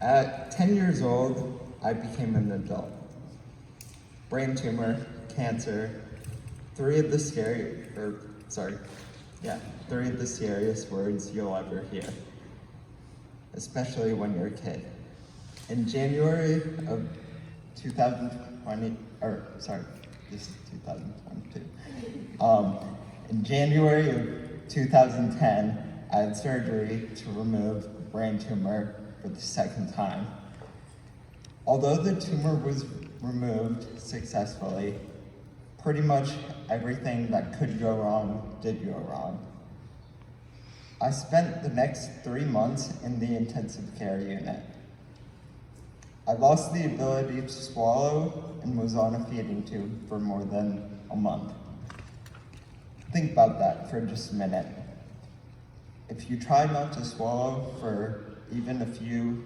At 10 years old, I became an adult. Brain tumor, cancer, three of the scariest words you'll ever hear, especially when you're a kid. In January of 2020, this is 2022. In January of 2010, I had surgery to remove a brain tumor for the second time. Although the tumor was removed successfully, pretty much everything that could go wrong did go wrong. I spent the next 3 months in the intensive care unit. I lost the ability to swallow and was on a feeding tube for more than a month. Think about that for just a minute. If you try not to swallow for even a few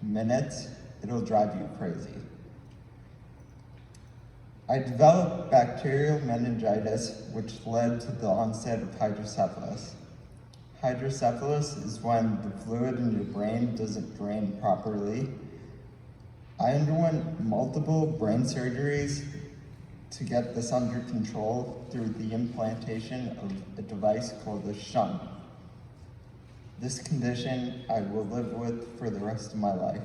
minutes, it'll drive you crazy. I developed bacterial meningitis, which led to the onset of hydrocephalus. Hydrocephalus is when the fluid in your brain doesn't drain properly. I underwent multiple brain surgeries to get this under control through the implantation of a device called a shunt. This condition I will live with for the rest of my life.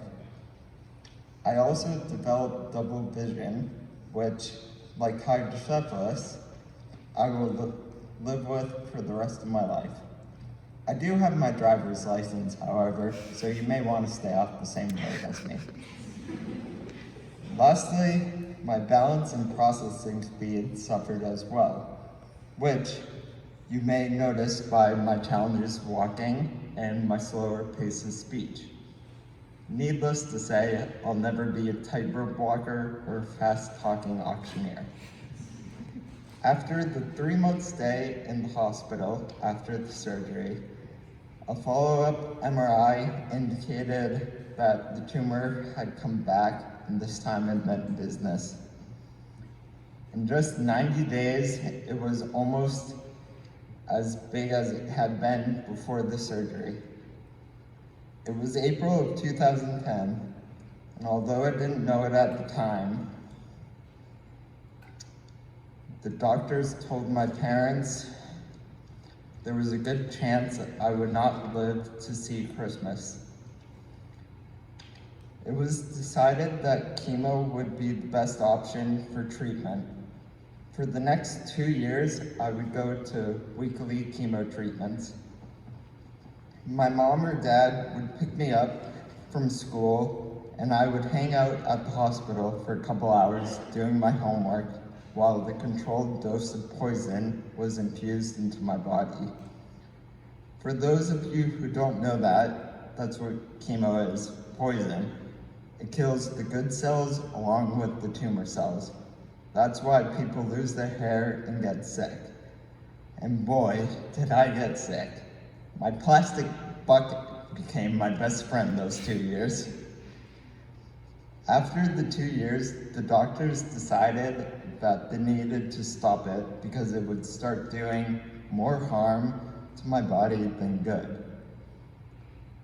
I also developed double vision, which, like hydrocephalus, I will live with for the rest of my life. I do have my driver's license, however, so you may want to stay off the same road as me. Lastly, my balance and processing speed suffered as well, which you may notice by my challenges walking and my slower pace of speech. Needless to say, I'll never be a tightrope walker or fast-talking auctioneer. After the 3-month stay in the hospital after the surgery, a follow-up MRI indicated that the tumor had come back, and this time it meant business. In just 90 days, it was almost as big as it had been before the surgery. It was April of 2010, and although I didn't know it at the time, the doctors told my parents there was a good chance that I would not live to see Christmas. It was decided that chemo would be the best option for treatment. For the next 2 years, I would go to weekly chemo treatments. My mom or dad would pick me up from school, and I would hang out at the hospital for a couple hours doing my homework while the controlled dose of poison was infused into my body. For those of you who don't know that, that's what chemo is, poison. It kills the good cells along with the tumor cells. That's why people lose their hair and get sick. And boy, did I get sick. My plastic bucket became my best friend those 2 years. After the 2 years, the doctors decided that they needed to stop it because it would start doing more harm to my body than good.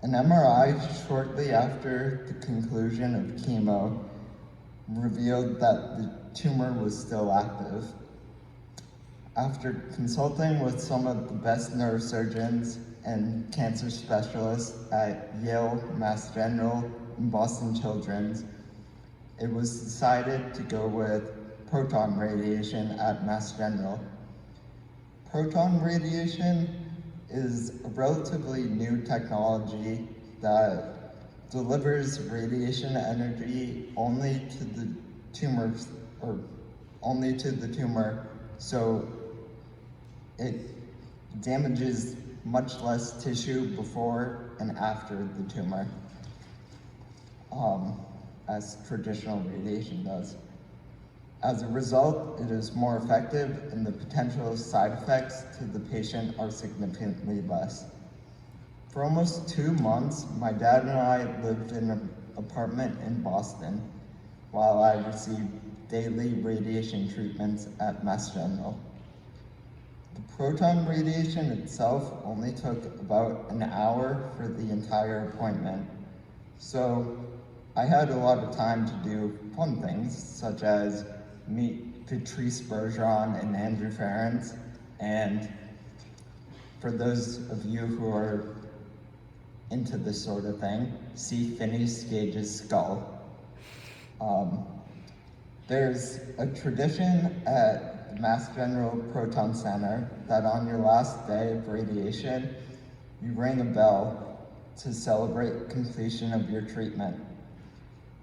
An MRI shortly after the conclusion of chemo revealed that the tumor was still active. After consulting with some of the best neurosurgeons and cancer specialists at Yale, Mass General, and Boston Children's, it was decided to go with proton radiation at Mass General. Proton radiation is a relatively new technology that delivers radiation energy only to the tumor, so it damages much less tissue before and after the tumor, as traditional radiation does. As a result, it is more effective and the potential side effects to the patient are significantly less. For almost 2 months, my dad and I lived in an apartment in Boston while I received daily radiation treatments at Mass General. The proton radiation itself only took about an hour for the entire appointment, So I had a lot of time to do fun things, such as meet Patrice Bergeron and Andrew Ferrens, and for those of you who are into this sort of thing, see Phineas Gage's skull. There's a tradition at the Mass General Proton Center that on your last day of radiation, you ring a bell to celebrate completion of your treatment.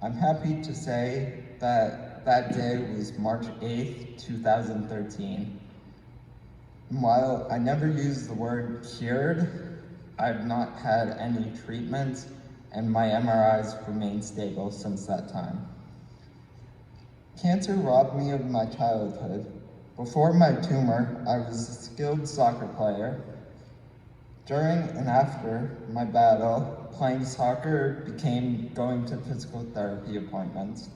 I'm happy to say that that day was March 8th, 2013. And while I never used the word cured, I've not had any treatment, and my MRIs remained stable since that time. Cancer robbed me of my childhood. Before my tumor, I was a skilled soccer player. During and after my battle, playing soccer became going to physical therapy appointments.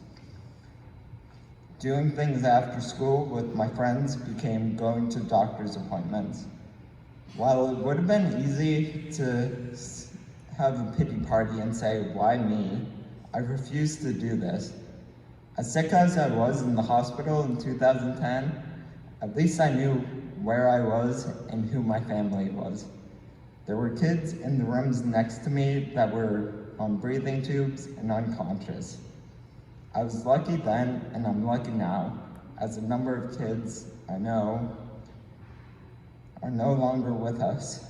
Doing things after school with my friends became going to doctor's appointments. While it would have been easy to have a pity party and say, why me? I refused to do this. As sick as I was in the hospital in 2010, at least I knew where I was and who my family was. There were kids in the rooms next to me that were on breathing tubes and unconscious. I was lucky then, and I'm lucky now, as a number of kids I know are no longer with us.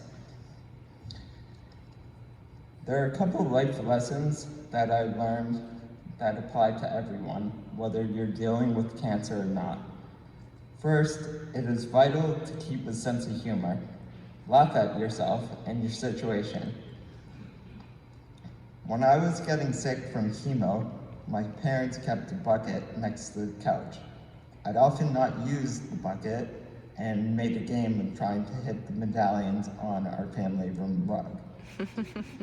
There are a couple of life lessons that I learned that apply to everyone, whether you're dealing with cancer or not. First, it is vital to keep a sense of humor. Laugh at yourself and your situation. When I was getting sick from chemo, my parents kept a bucket next to the couch. I'd often not use the bucket and made a game of trying to hit the medallions on our family room rug.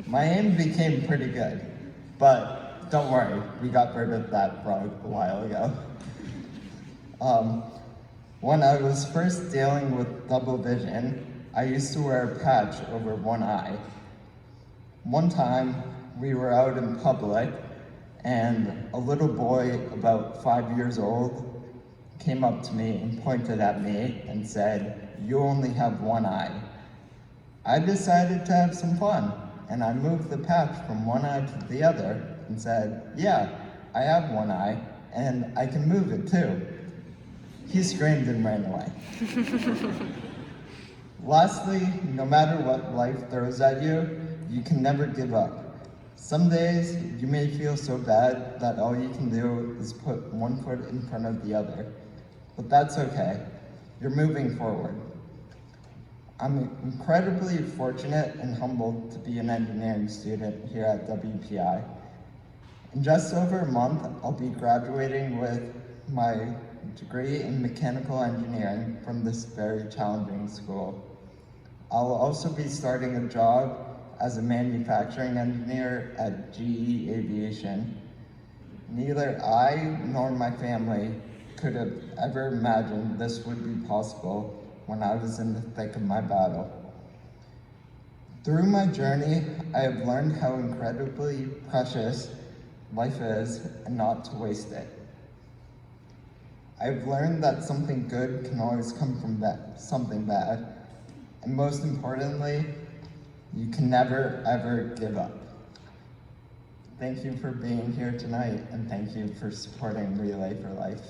My aim became pretty good, but don't worry, we got rid of that rug a while ago. When I was first dealing with double vision, I used to wear a patch over one eye. One time, we were out in public, and a little boy about 5 years old came up to me and pointed at me and said, "You only have one eye." I decided to have some fun, and I moved the patch from one eye to the other and said, "Yeah, I have one eye, and I can move it too." He screamed and ran away. Lastly, no matter what life throws at you, you can never give up. Some days, you may feel so bad that all you can do is put one foot in front of the other. But that's okay. You're moving forward. I'm incredibly fortunate and humbled to be an engineering student here at WPI. In just over a month, I'll be graduating with my degree in mechanical engineering from this very challenging school. I'll also be starting a job as a manufacturing engineer at GE Aviation. Neither I nor my family could have ever imagined this would be possible when I was in the thick of my battle. Through my journey, I have learned how incredibly precious life is and not to waste it. I've learned that something good can always come from something bad, and most importantly, you can never, ever give up. Thank you for being here tonight, and thank you for supporting Relay for Life.